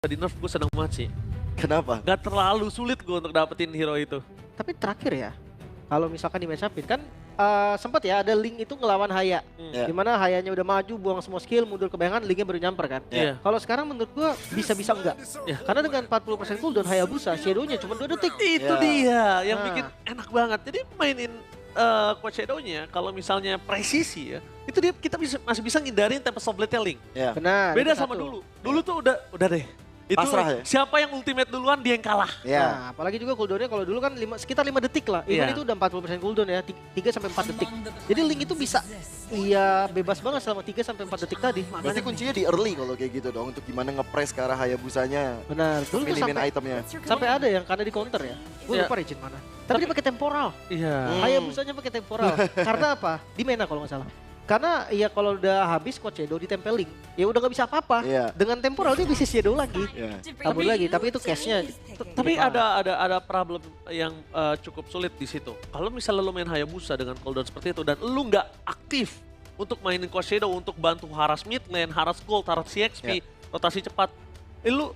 Tadi nerf gue seneng banget sih. Kenapa? Gak terlalu sulit gue untuk dapetin hero itu. Tapi terakhir ya, kalau misalkan di match up-in kan sempat ya ada Link itu ngelawan Haya. Ya. Dimana Hayanya udah maju, buang semua skill, mundur ke bayangan, Linknya baru nyamper kan. Iya. Kalau sekarang menurut gua bisa-bisa enggak. Ya. Karena dengan 40% cooldown Hayabusa, Shadow-nya cuma 2 detik. Itu Ya. dia yang Nah. bikin enak banget. Jadi mainin Quad Shadow-nya kalau misalnya presisi ya, itu dia kita masih bisa ngindarin Tempest of Blade Link. Ya. Benar. Beda itu sama satu. dulu. Dulu tuh udah deh. Itu Pasrah ya? siapa yang ultimate duluan dia yang kalah. Ya. Nah, apalagi juga cooldownnya kalau dulu kan sekitar 5 detik lah. Even Iya. itu udah 40% cooldown ya, 3 sampai 4 detik. Jadi Link itu bisa bebas banget selama 3 sampai 4 detik tadi. Berarti kuncinya di early kalau kayak gitu dong, untuk gimana ngepres ke arah Hayabusanya, Benar. Dulu tuh minimin sampai itemnya. ada yang karena di counter ya. Gue Iya. lupa region mana. Tapi dia pakai temporal. Iya. Hayabusanya pakai temporal. Karena apa? Di mana kalau nggak salah. Karena ya kalau udah habis Quad Shadow ditempelin, ya udah nggak bisa apa-apa. Iya. Dengan temporal dia bisa Shadow lagi. Ya. Kabur lagi, tapi itu cashnya. Tapi ada problem yang cukup sulit di situ. Kalau misalnya lu main Hayabusa dengan cooldown seperti itu dan lu nggak aktif untuk mainin Quad Shadow untuk bantu haras mid lane, haras gold, haras CXP, rotasi cepat, lu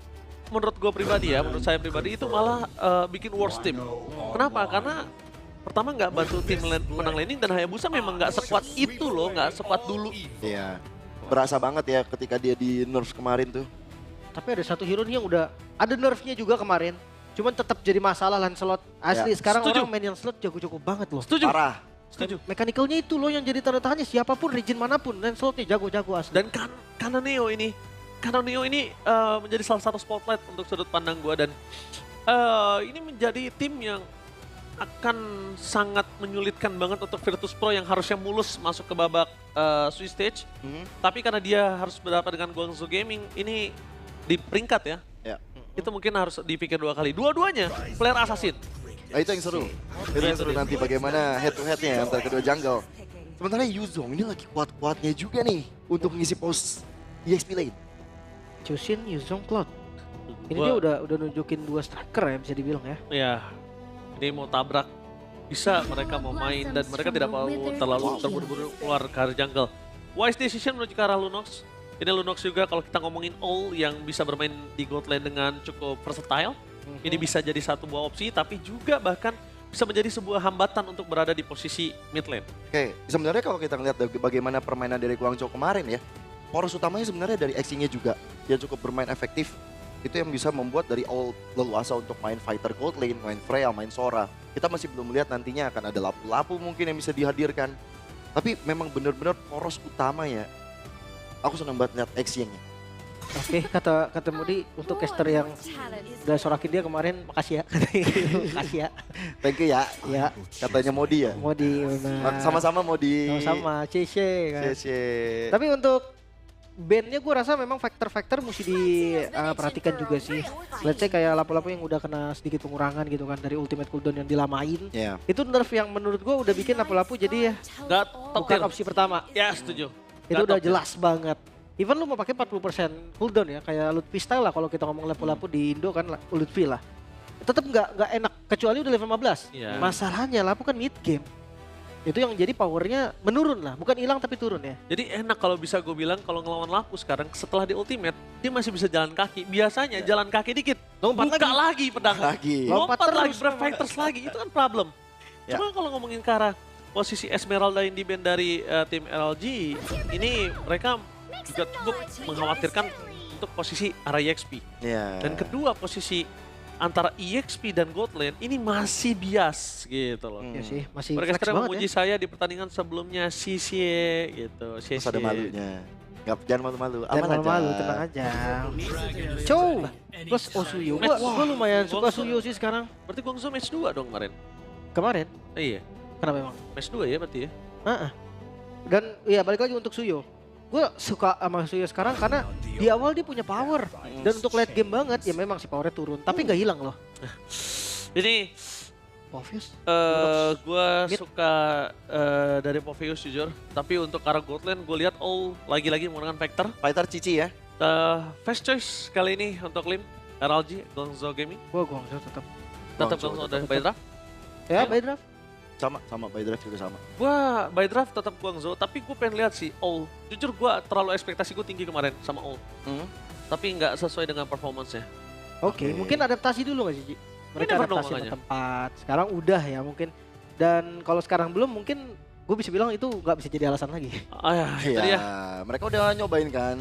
menurut gue pribadi ya, menurut saya pribadi itu malah bikin worst team. Kenapa? Karena pertama nggak bantu tim menang laning dan Hayabusa memang nggak sekuat itu loh, nggak sekuat dulu. Iya. Berasa banget ya ketika dia di nerf kemarin tuh. Tapi ada satu hero nih yang udah ada nerfnya juga kemarin. Cuman tetap jadi masalah Lancelot. Asli Ya, sekarang setuju. orang main Lancelot jago-jago banget loh. Setuju? Parah. Setuju. Mekanikalnya itu loh yang jadi tanda tanya, siapapun region manapun Lancelotnya jago-jago asli. Dan karena Neo ini menjadi salah satu spotlight untuk sudut pandang gua dan ini menjadi tim yang akan sangat menyulitkan banget untuk Virtus Pro yang harusnya mulus masuk ke babak Swiss Stage. Tapi karena dia harus berhadapan dengan Guangzhou Gaming, ini di peringkat ya. Ya. Itu mungkin harus dipikir 2 kali. Dua-duanya player assassin. Nah, itu yang seru. Itu yang seru nanti bagaimana head to headnya antara kedua jungle. Sementara Yuzong ini lagi kuat-kuatnya juga nih untuk ngisi pos EXP lane. Chusin, Yuzong, Cloud. Ini Gua- dia udah nunjukin 2 striker ya bisa dibilang ya. Ya, ini mau tabrak. Bisa mereka mau main dan mereka tidak mau terlalu terburu-buru keluar ke arah jungle. Wise decision menuju ke arah Lunox. Ini Lunox juga kalau kita ngomongin all yang bisa bermain di gold lane dengan cukup versatile. Ini bisa jadi satu buah opsi tapi juga bahkan bisa menjadi sebuah hambatan untuk berada di posisi mid lane. Oke, sebenarnya kalau kita ngeliat bagaimana permainan dari Guangzhou kemarin ya, poros utamanya sebenarnya dari Xing-nya juga. Dia cukup bermain efektif. Itu yang bisa membuat dari all leluasa untuk main fighter gold lane, main Freya, main Sora. Kita masih belum melihat nantinya akan ada lapu-lapu mungkin yang bisa dihadirkan. Tapi memang benar-benar poros utama ya. Aku senang banget lihat Xing-nya. Oke, kata Mudi untuk caster yang udah sorakin dia kemarin, makasih ya. Makasih ya. Thank you ya. Ya, Katanya Modi ya. Modi benar. Sama-sama Modi. Sama-sama, CC kan. CC. Tapi untuk bandnya gue rasa memang faktor-faktor mesti diperhatikan juga sih. Let's say kayak lapu-lapu yang udah kena sedikit pengurangan gitu kan dari ultimate cooldown yang dilamain. Ya. Itu nerf yang menurut gue udah bikin lapu-lapu jadi Gak top bukan tier. opsi pertama. Ya setuju. Itu Gak udah top tier. jelas banget. Even lu mau pakai 40% cooldown ya, kayak Lutfi style lah kalau kita ngomong lapu-lapu di Indo kan Lutfi lah. Tetap nggak enak kecuali udah level 15. Iya. Masalahnya lapu kan mid game. Itu yang jadi powernya menurun lah, bukan hilang tapi turun ya. Jadi enak kalau bisa gue bilang kalau ngelawan Lapu sekarang setelah di ultimate dia masih bisa jalan kaki. Biasanya jalan kaki dikit, Lompat buka lagi pedang. Lagi. Lompat Lompat lagi, terus. Brave Fighters lagi. Itu kan problem. Ya. Cuma kalau ngomongin ke arah posisi Esmeralda yang di band dari tim LG, ini mereka juga cukup mengkhawatirkan untuk posisi arah EXP. Ya. Dan kedua posisi antara EXP dan Gold Lane ini masih bias gitu loh. Ya sih, masih Mereka flex sekarang banget memuji ya. saya di pertandingan sebelumnya Sisie gitu. Terus ada malunya. Jangan malu-malu. Jangan Aman aja. malu-malu, tenang aja. Chow plus Osuyo. Gua lumayan suka Suyo sih sekarang. Berarti Guangzhou match 2 dong kemarin. Kemarin, Iya, kenapa emang? match 2 ya berarti ya. Heeh. Dan ya balik lagi untuk Suyo. Gue suka sama Suyo sekarang karena di awal dia punya power. Dan untuk late game banget ya memang si powernya turun. Tapi nggak hilang loh. Ini Obvious. gue Mid. suka dari Poveus jujur. Tapi untuk arah Gold Lane gue lihat all lagi-lagi menggunakan Vector. Fighter Cici ya. First choice kali ini untuk Lim, RLG, Guangzhou Gaming. Gue Guangzhou tetap. Tetap Guangzhou, Guangzhou dan tetap. by draft. Ya, Ayo. by draft. Sama by drive juga sama. Gua by draft tetap Guangzhou, tapi gue pengen lihat sih all. Jujur gue terlalu ekspektasi gue tinggi kemarin sama all. tapi nggak sesuai dengan performance-nya. Oke, mungkin adaptasi dulu nggak sih, Ji? Mereka never know adaptasi sama makanya. tempat. Sekarang udah ya mungkin. Dan kalau sekarang belum, mungkin gue bisa bilang itu nggak bisa jadi alasan lagi. Itu Iya, dia. mereka udah nyobain kan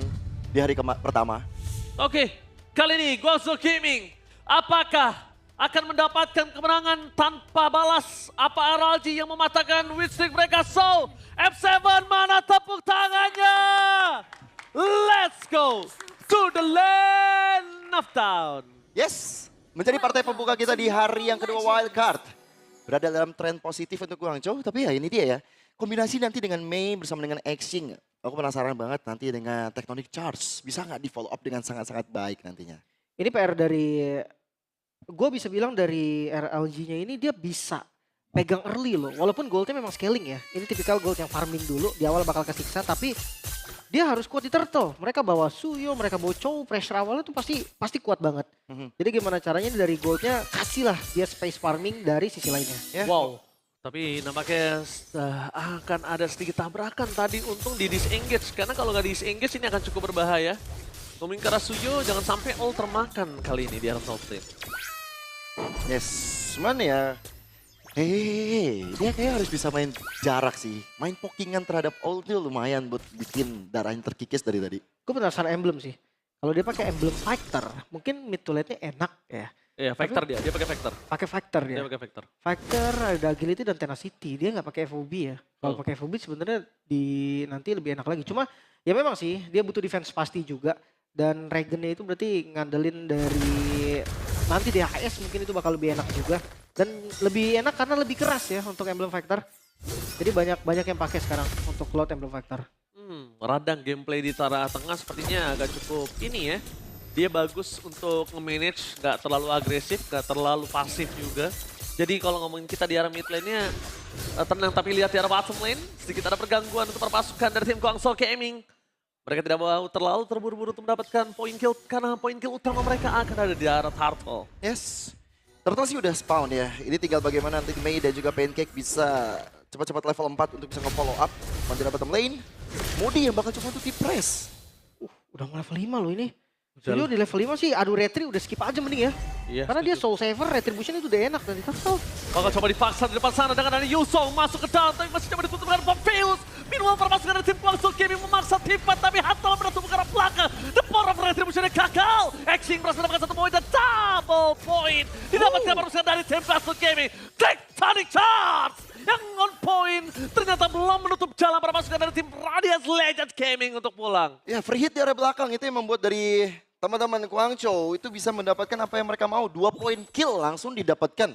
di hari pertama. Oke, kali ini Guangzhou Gaming apakah akan mendapatkan kemenangan tanpa balas? Apa RLG yang mematahkan win streak mereka? So, F7 mana tepuk tangannya? Let's go to the land of town. Yes, menjadi partai pembuka kita di hari yang kedua wildcard. Berada dalam tren positif untuk Guangzhou, tapi ya ini dia ya. Kombinasi nanti dengan Mei bersama dengan Xing. Aku penasaran banget nanti dengan Tectonic Charge. Bisa nggak di follow up dengan sangat-sangat baik nantinya? Ini PR dari, gue bisa bilang dari RLG-nya ini dia bisa pegang early loh. Walaupun goldnya memang scaling ya. Ini tipikal gold yang farming dulu, di awal bakal kesiksa. Tapi dia harus kuat di turtle. Mereka bawa Suyo, mereka bawa Chow, pressure awalnya tuh pasti kuat banget. Jadi gimana caranya dari goldnya kasihlah dia space farming dari sisi lainnya. Ya. Wow, tapi nampaknya akan ada sedikit tabrakan tadi. Untung di disengage, karena kalau nggak disengage ini akan cukup berbahaya. Ngomongin ke arah Suyo, jangan sampai all termakan kali ini di arah top lane. Yes, cuman ya. Dia kayak harus bisa main jarak sih. Main pokingan terhadap ult itu lumayan buat bikin darahnya terkikis dari tadi. Gue penasaran emblem sih. Kalau dia pakai emblem fighter, mungkin mid to lane-nya enak ya. Iya, Vector dia pakai Vector. Pakai fighter dia. Dia pakai Vector. Fighter, ada agility dan tenacity. Dia nggak pakai FOB ya. Kalau pakai FOB sebenarnya nanti lebih enak lagi. Cuma ya memang sih dia butuh defense pasti juga. Dan Regen-nya itu berarti ngandelin dari nanti di HS mungkin itu bakal lebih enak juga. Dan lebih enak karena lebih keras ya untuk emblem Vector. Jadi banyak yang pakai sekarang untuk load emblem Vector. Radang gameplay di arah tengah sepertinya agak cukup ini ya. Dia bagus untuk nge-manage, gak terlalu agresif, gak terlalu pasif juga. Jadi kalau ngomongin kita di arah mid lane-nya tenang, tapi lihat di arah bottom lane sedikit ada pergangguan untuk perpasukan dari tim Guangzhou Gaming. Mereka tidak mau terlalu terburu-buru untuk mendapatkan point kill karena point kill utama mereka akan ada di arah Turtle. Yes, Turtle sih udah spawn ya. Ini tinggal bagaimana nanti Mei dan juga Pancake bisa cepat-cepat level 4 untuk bisa nge-follow up. Nanti dapat bottom lane. Modi yang bakal coba untuk di-press. Udah mau level 5 loh ini. Jadi di level 5 sih adu retri udah skip aja mending ya. Iya, Karena dia soul saver, retribution itu udah enak dari Turtle. bakal coba dipaksa di depan sana dengan ada Yusong masuk ke dalam, tapi masih coba ditutup dengan Pompeius. Meanwhile permasukan dari tim Guangzhou Gaming memaksa Tipat, tapi Hatal menutup ke arah belakang. The power of retribution gagal. Xing berhasil mendapatkan 1 poin dan double point. Didapatkan permasukan dari tim Guangzhou Gaming. Tectonic Charge yang on point. Ternyata belum menutup jalan permasukan dari tim Radiance Legends Gaming untuk pulang. Ya, free hit di area belakang itu yang membuat dari teman-teman Guangzhou itu bisa mendapatkan apa yang mereka mau. 2 poin kill langsung didapatkan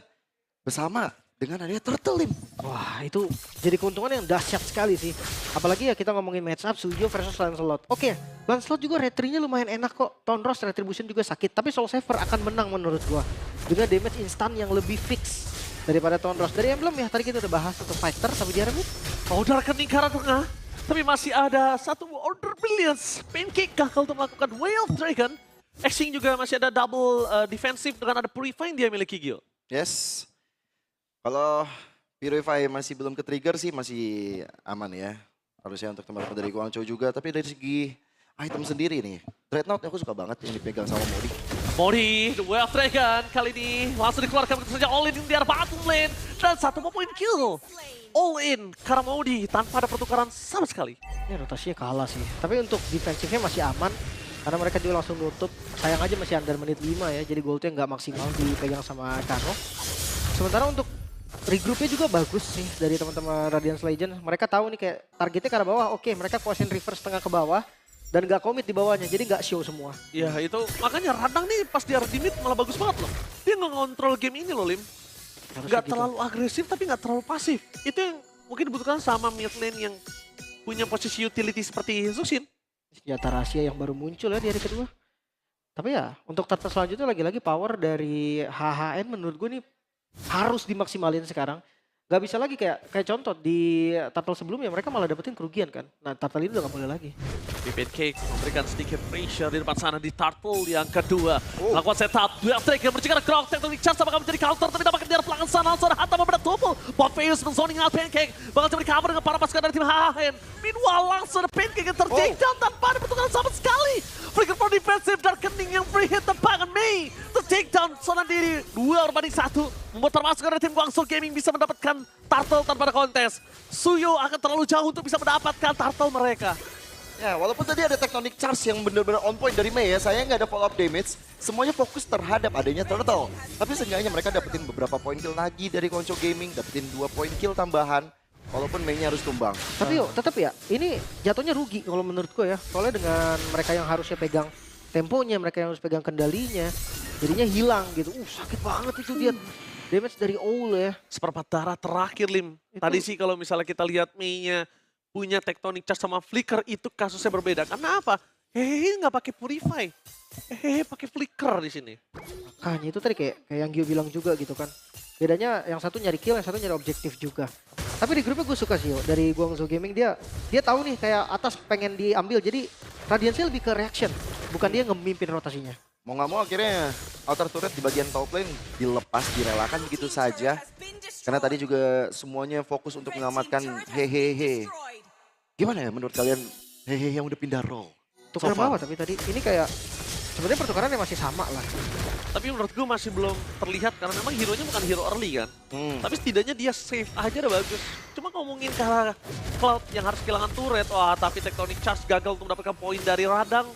bersama dengan adanya Turtle Lim. Wah itu jadi keuntungan yang dahsyat sekali sih. Apalagi ya kita ngomongin match up Suyo versus Lancelot. Oke, Lancelot juga retrinya lumayan enak kok. Tonros retribution juga sakit. Tapi Soul Saver akan menang menurut gua. Juga damage instan yang lebih fix daripada Tonros. Dari emblem ya tadi kita udah bahas untuk fighter tapi di remit. Order kening ke arah tengah. Tapi masih ada satu order brilliance. Pancake gagal untuk melakukan Way of Dragon. Xing juga masih ada double defensive dengan ada Purify yang dia miliki Gil. Yes. Kalau Purify masih belum ke-trigger sih masih aman ya. Harusnya untuk teman-teman dari Guangzhou juga. Tapi dari segi item sendiri nih. Dreadnought aku suka banget yang dipegang sama Modi. Modi, the Way of Dragon kali ini langsung dikeluarkan begitu saja all in di arah bottom lane. Dan 1 poin kill. All in karena Modi tanpa ada pertukaran sama sekali. Ini rotasinya kalah sih. Tapi untuk defensifnya masih aman. Karena mereka juga langsung nutup. Sayang aja masih under menit 5 ya. Jadi goldnya nggak maksimal dipegang sama Kano. Sementara untuk regroupnya juga bagus sih dari teman-teman Radiance Legends. Mereka tahu nih kayak targetnya ke arah bawah. Oke, mereka kuasain reverse tengah ke bawah. Dan gak komit di bawahnya, jadi gak show semua. Ya itu makanya Radang nih pas dia di mid malah bagus banget loh. Dia ngontrol game ini loh Lim. Harusnya Gak gitu. terlalu agresif tapi gak terlalu pasif. Itu yang mungkin dibutuhkan sama mid lane yang punya posisi utility seperti Zuxin. Senjata rahasia yang baru muncul ya di hari kedua. Tapi ya untuk turtle selanjutnya lagi-lagi power dari HHN menurut gue nih harus dimaksimalin sekarang. Gak bisa lagi kayak contoh di turtle sebelumnya mereka malah dapetin kerugian kan. Nah turtle ini udah gak boleh lagi. Pancake memberikan sedikit pressure di depan sana di Turtle yang kedua. Lakukan setup, duel trigger berjika crowd Tectonic Charge apakah menjadi counter tapi dapat di arah belakang sana langsung ada Hatta memberat tubuh. Pompeius menzoning out Pancake. Bakal coba di-cover dengan para pasukan dari tim HHN. Meanwhile langsung ada Pancake yang terjadi tanpa ada pertukaran sama sekali. Flicker for defensive dan Kening yang free hit tepangan Mei. The takedown sana diri 2-1 membuat termasuk dari tim Guangzhou Gaming bisa mendapatkan turtle tanpa ada kontes. Suyo akan terlalu jauh untuk bisa mendapatkan turtle mereka. Ya, walaupun tadi ada tectonic charge yang benar-benar on point dari Mei ya, saya nggak ada follow up damage, semuanya fokus terhadap adanya turtle. Tapi seenggaknya mereka dapetin beberapa poin kill lagi dari Guangzhou Gaming, dapetin 2 poin kill tambahan, walaupun Mei-nya harus tumbang. Tapi yuk, tetap ya, ini jatuhnya rugi kalau menurutku ya. Soalnya dengan mereka yang harusnya pegang temponya, mereka yang harus pegang kendalinya, jadinya hilang gitu. Sakit banget itu dia. Damage dari Owl ya. Seperempat darah terakhir Lim. Tadi sih kalau misalnya kita lihat Mei-nya punya tectonic charge sama Flicker itu kasusnya berbeda. Karena apa? Hehehe nggak pakai Purify. Hehehe pakai Flicker di sini. Makanya itu tadi kayak yang Gio bilang juga gitu kan. Bedanya yang satu nyari kill, yang satu nyari objektif juga. Tapi di grupnya gue suka sih yo, dari Guangzhou Gaming dia tahu nih kayak atas pengen diambil. Jadi Radiance lebih ke reaction, bukan dia ngemimpin rotasinya. Mau nggak mau akhirnya outer turret di bagian top lane dilepas, direlakan begitu saja. Karena tadi juga semuanya fokus untuk menyelamatkan hehehe. Gimana ya menurut kalian hehehe yang udah pindah role? Tukar bawah tapi tadi ini kayak sebenarnya pertukarannya masih sama lah. Tapi menurut gue masih belum terlihat karena memang hero-nya bukan hero early kan. Tapi setidaknya dia save aja udah bagus. Cuma ngomongin ke arah Cloud yang harus kehilangan turret, wah tapi Tectonic Charge gagal untuk mendapatkan poin dari Radang.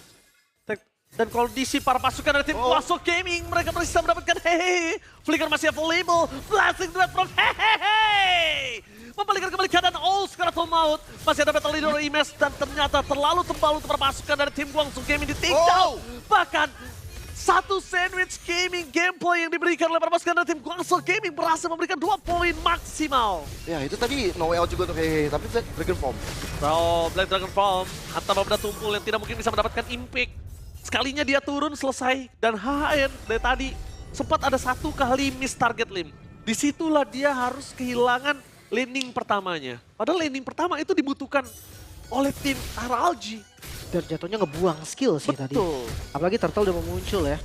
Dan kondisi para pasukan dari tim Guangzhou Gaming, mereka bisa mendapatkan hehehe. Flicker masih available, blasting threat from hehehe. Membalikan kembali keadaan Owl Skeletal Maut. Masih ada Battle Leader Imes dan ternyata terlalu tebal untuk para pasukan dari tim Guangzhou Gaming di takedown. Bahkan satu sandwich gaming gameplay yang diberikan oleh para pasukan dari tim Guangzhou Gaming berhasil memberikan 2 poin maksimal. Ya itu tadi no way out juga untuk hehehe, tapi Dragon Form. Bro, Black Dragon Form, hantam benda tumpul yang tidak mungkin bisa mendapatkan impact. Sekalinya dia turun selesai dan HN dari tadi sempat ada 1 kali miss target Lim. Disitulah dia harus kehilangan landing pertamanya. Padahal landing pertama itu dibutuhkan oleh tim RLG. Dan jatuhnya ngebuang skill sih tadi. Betul. Apalagi Turtle udah mau muncul ya.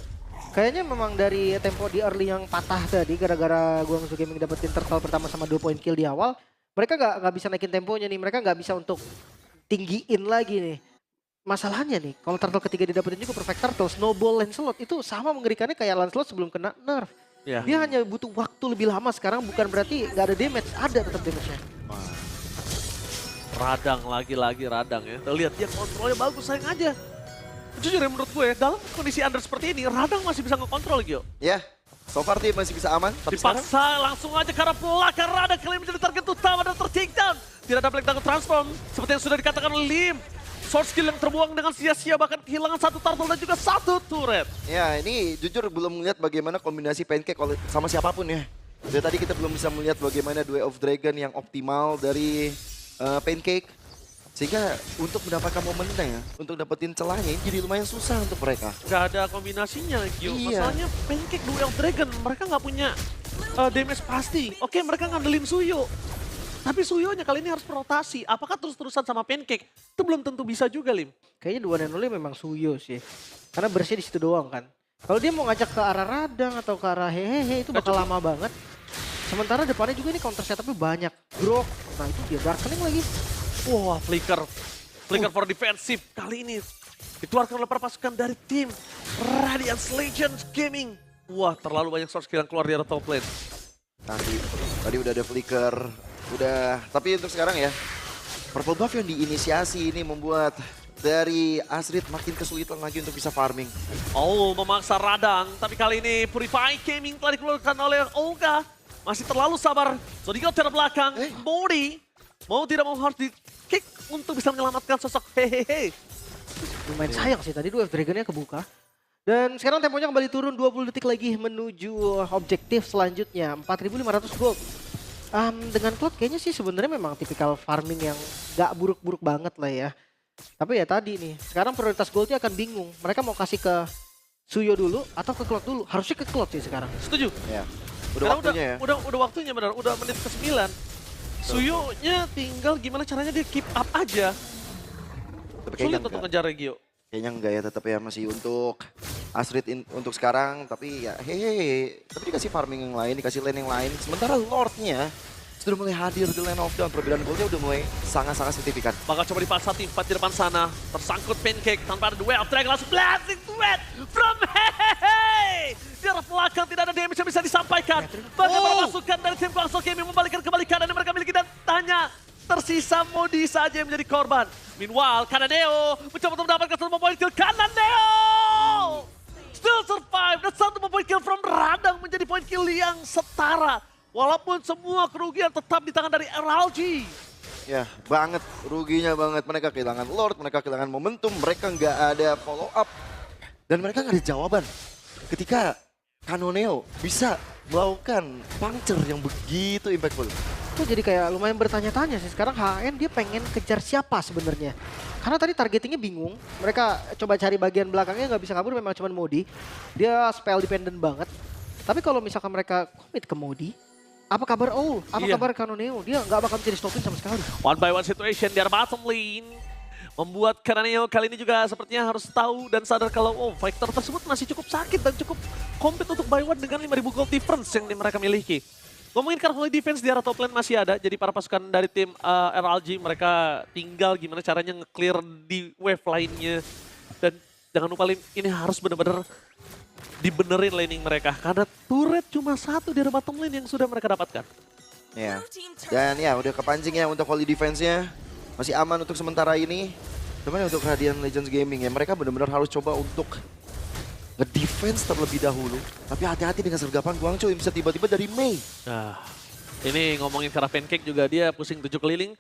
Kayaknya memang dari tempo di early yang patah tadi gara-gara Guangzhou Gaming dapetin Turtle pertama sama 2 point kill di awal. Mereka nggak bisa naikin temponya nih. Mereka nggak bisa untuk tinggiin lagi nih. Masalahnya nih, kalau Turtle ketiga didapetin juga Perfect Turtle, Snowball Lancelot itu sama mengerikannya kayak Lancelot sebelum kena nerf. Ya. Dia hanya butuh waktu lebih lama sekarang, bukan berarti nggak ada damage, ada tetap damage-nya. Radang lagi Radang ya. Kita lihat dia kontrolnya bagus, sayang aja. Jujur ya menurut gue ya, dalam kondisi under seperti ini, Radang masih bisa ngekontrol Gio. Ya, so far dia masih bisa aman. Tapi sekarang Dipaksa langsung aja karena belakang Radang kali menjadi target utama dan ter-takedown. Tidak ada Black Dragon Transform, seperti yang sudah dikatakan oleh Lim. Sword skill yang terbuang dengan sia-sia, bahkan kehilangan 1 turtle dan juga 1 turret. ya ini jujur belum melihat bagaimana kombinasi Pancake sama siapapun ya. Dari tadi kita belum bisa melihat bagaimana Duel of Dragon yang optimal dari Pancake. Sehingga untuk mendapatkan momennya, untuk dapetin celahnya jadi lumayan susah untuk mereka. Gak ada kombinasinya Gio. Iya. Masalahnya Pancake Duel of Dragon, mereka nggak punya damage pasti. Oke, mereka ngandelin Suyo. Tapi Suyonya kali ini harus berotasi. Apakah terus-terusan sama Pancake? Itu belum tentu bisa juga, Lim. Kayaknya dua dan oleh memang Suyo sih. Karena bersih di situ doang kan. Kalau dia mau ngajak ke arah Radang atau ke arah hehehe itu bakal lama banget. Sementara depannya juga ini counter setupnya banyak. Grok, nah itu dia Darkening lagi. Wah, Flicker for defensive kali ini dikeluarkan oleh para pasukan dari tim Radiance Legends Gaming. Wah, terlalu banyak source skill yang keluar di arah top lane. Tadi udah ada Flicker, udah. Tapi untuk sekarang ya, purple buff yang diinisiasi ini membuat dari Azrid makin kesulitan lagi untuk bisa farming. Oh, memaksa Radang, tapi kali ini Purify Gaming telah dikeluarkan oleh Olga. Masih terlalu sabar. Zodiac dari belakang, Mori mau tidak mau harus di-kick untuk bisa menyelamatkan sosok hehehe. Lumayan sayang sih tadi Duel of Dragon-nya kebuka. Dan sekarang temponya kembali turun 20 detik lagi menuju objektif selanjutnya. 4.500 gold. Dengan Cloud kayaknya sih sebenarnya memang tipikal farming yang gak buruk-buruk banget lah ya. Tapi ya tadi nih, sekarang prioritas goldnya akan bingung. Mereka mau kasih ke Suyo dulu atau ke Cloud dulu? Harusnya ke Cloud sih sekarang. Setuju. Ya, Karena waktunya ya. Udah waktunya benar, udah menit ke-9. Suyo-nya tinggal gimana caranya dia keep up aja. Tapi Sulit kayaknya untuk enggak. ngejar Regio. Kayaknya enggak ya, tetap ya masih untuk Azrid untuk sekarang. Tapi ya hehehe, tapi dikasih farming yang lain, dikasih lane yang lain. Sementara Lordnya sudah mulai hadir di lane of down. Perbedaan goldnya udah mulai sangat-sangat signifikan. Bakal coba dipaksa tim fight di depan sana. Tersangkut Pancake tanpa ada duel. Drag langsung blasting duet from Hehehe. Di arah belakang tidak ada damage yang bisa disampaikan. Bagaimana masukan dari tim Guangzhou Gaming membalikkan kembali keadaan yang mereka miliki dan tanya. Tersisa Modi saja yang menjadi korban. Meanwhile, Kananeo mencoba untuk mendapatkan satu point kill. Kananeo still survive. Dan satu point kill from Radang menjadi point kill yang setara. Walaupun semua kerugian tetap di tangan dari RLG. Ya, banget. Ruginya banget. Mereka kehilangan Lord, mereka kehilangan momentum, mereka nggak ada follow up. Dan mereka nggak ada jawaban. Ketika Kanoneo bisa melakukan puncture yang begitu impactful. Itu jadi kayak lumayan bertanya-tanya sih. Sekarang HN dia pengen kejar siapa sebenarnya. Karena tadi targetingnya bingung. Mereka coba cari bagian belakangnya nggak bisa kabur, memang cuma Modi. Dia spell dependent banget. Tapi kalau misalkan mereka commit ke Modi, apa kabar Apa Iya. kabar Kanoneo? Dia nggak bakal bisa di-stopin sama sekali. One by one situation di arah bottom lane. Membuat Kananeo kali ini juga sepertinya harus tahu dan sadar kalau fighter tersebut masih cukup sakit dan cukup compete untuk buy one dengan 5.000 gold difference yang mereka miliki. Ngomongin carefully defense di arah top lane masih ada. Jadi para pasukan dari tim RLG mereka tinggal gimana caranya nge-clear di wave lainnya. Dan jangan lupa Lim, ini harus benar-benar dibenerin laning mereka. Karena turret cuma satu di arah bottom lane yang sudah mereka dapatkan. Ya. Dan ya udah kepancing ya untuk volley defense-nya. Masih aman untuk sementara ini. Cuman untuk Radiant Legends Gaming ya, mereka benar-benar harus coba untuk nge-defense terlebih dahulu. Tapi hati-hati dengan sergapan Guangzhou yang bisa tiba-tiba dari Mei. Nah, ini ngomongin ke arah Pancake juga dia pusing 7 keliling.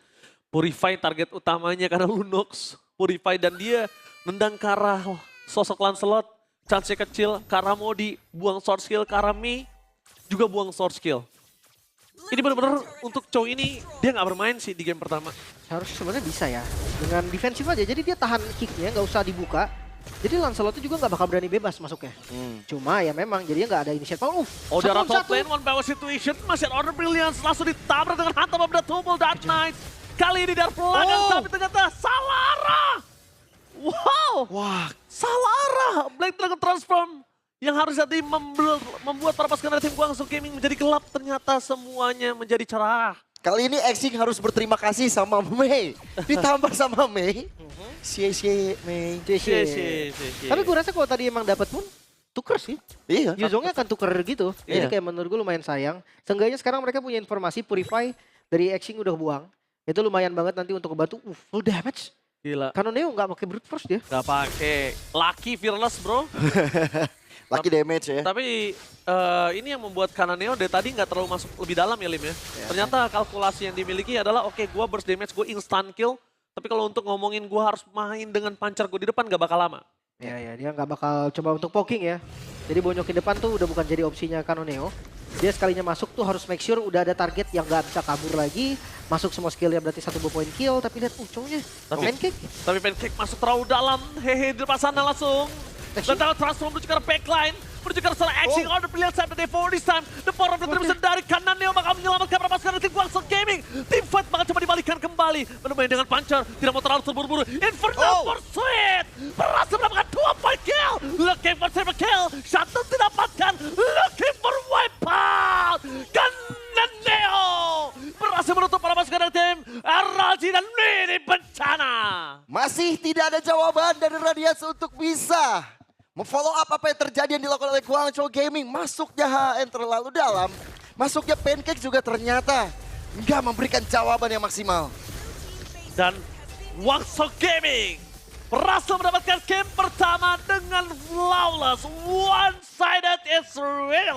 Purify target utamanya karena Lunox. Purify dan dia nendang ke arah sosok Lancelot. Chance kecil, ke arah Modi. Buang sword skill, ke arah Mei. Juga buang sword skill. Ini benar-benar untuk Chow ini dia nggak bermain sih di game pertama. Harusnya sebenarnya bisa ya. Dengan defensif aja. Jadi dia tahan kicknya, nggak usah dibuka. Jadi Lancelot itu juga nggak bakal berani bebas masuknya. Cuma ya memang jadinya nggak ada initiate. Oh, di arah top lane, one by one situation. Masih ada Order Brilliance. Langsung ditabrak dengan hantam of the Tumble Dark Knight. Kali ini dari belakang, tapi ternyata salah arah. Wow, Wah, salah arah. Black Dragon Transform. Yang harus jadi membuat para pasukan dari tim Guangzhou Gaming menjadi gelap. Ternyata semuanya menjadi cerah. kali ini Xing harus berterima kasih sama Mei. Ditambah sama Mei. Cie Mei. Tapi gue rasa kalau tadi emang dapat pun tuker sih. Iya. Yuzongnya akan tuker gitu. Jadi Iya. kayak menurut gue lumayan sayang. Seenggaknya sekarang mereka punya informasi Purify dari Xing udah buang. Itu lumayan banget nanti untuk membantu. Full damage. Gila. Kanoneo nggak pakai brute force dia. Gak pakai. Lucky Fearless bro. Lucky damage ya. Tapi ini yang membuat Kananeo dari tadi nggak terlalu masuk lebih dalam ya Lim ya. Ternyata kalkulasi yang dimiliki adalah oke, gue burst damage, gue instant kill. Tapi kalau untuk ngomongin gue harus main dengan pancar gue di depan gak bakal lama. Ya dia nggak bakal coba untuk poking ya. Jadi bonyokin depan tuh udah bukan jadi opsinya Kanoneo. Dia sekalinya masuk tuh harus make sure udah ada target yang nggak bisa kabur lagi. Masuk semua skillnya berarti 1 point kill. Tapi lihat cowoknya Pancake. Tapi Pancake masuk terlalu dalam. Hehe, di depan sana langsung. Dan tahu transform menuju ke arah backline. Menuju ke arah seorang action. Order pilihan sampai day 4 this time. The power of the Crimson dari Kananeo bakal menyelamatkan para pasukan dari tim Guangzhou Gaming. Tim fight bakal coba dibalikan kembali. Bermain dengan pancar. Tidak mau terlalu terburu-buru. Infernal Pursuit. Berhasil mendapatkan 2 point kill. Looking for 7 kill. Shuttle didapatkan. Looking for wipeout. Kananeo berhasil menutup para pasukan dari tim RLG dan ini bencana. Masih tidak ada jawaban dari Radiance untuk bisa memfollow up apa yang terjadi yang dilakukan oleh Guangzhou Gaming. Masuknya HN terlalu dalam. Masuknya Pancake juga ternyata nggak memberikan jawaban yang maksimal. Dan Guangzhou Gaming berhasil mendapatkan game pertama dengan flawless one-sided Israel.